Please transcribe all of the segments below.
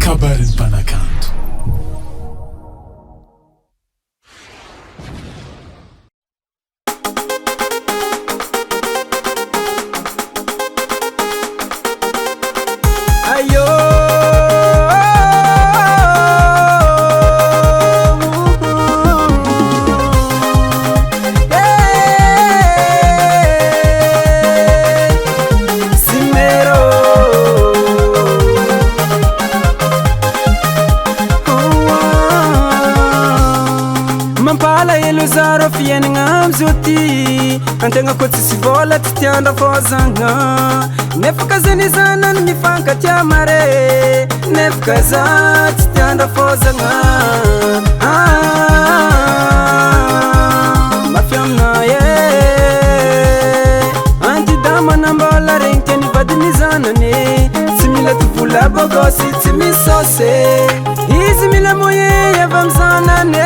kabarin'ny mpanakanto. Antegna ko tsy vola tsy tiandra fôzagna nefa kazany zanany mifankatia mare nefa kaza tsy tiandra fôzagna mafy aminay antidama nambola regny tiany vadiny zanany tsy mila tovola bogosy tsy misôse izy mila moye avy amy zanany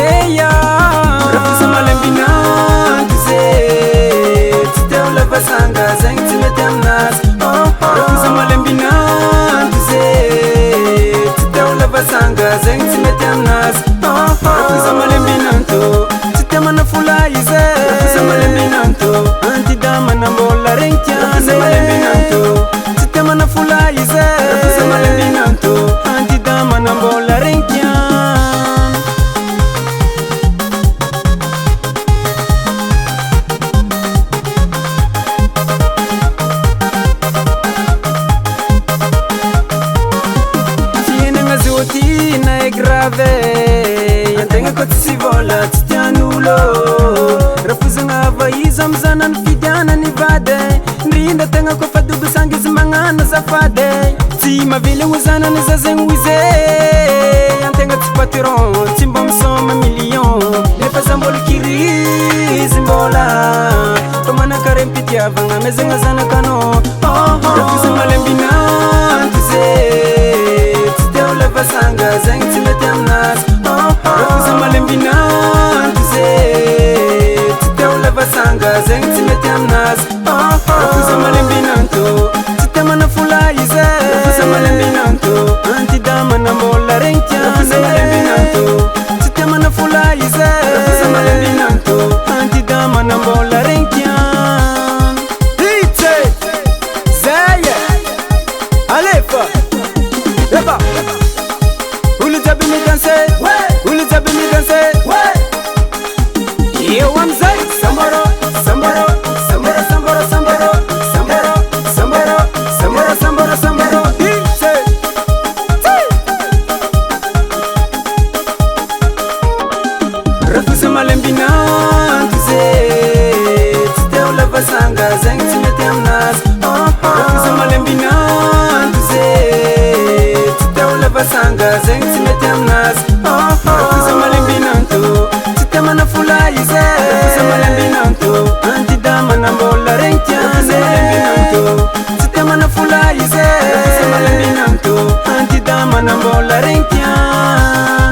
eya rafusa malembina Sanga zeng timete amnas rafusa malembina dize titawla basanga zeng timete amnas rafusa malembina to titamana fula ize rafusa malembina to antidama nambola renkya rafusa malembina to titamana fula ize rafusa malembina to antidama nambola renkya antegna ko tsy vola tsy tian'olo rafozagna vaiza amy zanany fidianany vady ndrindra tegna ko fa dobo sangy izy magnano zafady tsy mavily ho zanany za zegny hoize antegna tsy patron tsy mba misoma million nefa za mbola kirizy mbola fa manakare mpitiavagna mezagna zanakanô rafoza malembina antize tsy teo leva sanga zegny tsy mety aminazy rafusa malembina antize tsy teo leva sanga zegny tsy mety aminazy rafusa malembina anto tsy temana fula ize rafusa malembina anto antidama nambola regny tiany rafusa malembina anto tsy temana fula ize rafusa malembina anto antidama nambola regny tiany hitse zeye alefa eba ulu jabi mi danse ulu jabi mi danse eu amzai sambaro sambaro sambaro sambaro sambaro sambaro sambaro sambaro sambaro sambaro hitse rafusa malembina antize titeu leva sanga zegny tsy mety aminazy rafusa malembina antize titeu leva sanga zegny tsy mety aminazy rafusa malembina anto tsy temana fula ize rafusa malembina anto antidama nambola regny tiany rafusa malembina anto tsy temana fula ize rafusa malembina anto antidama nambola regny tiany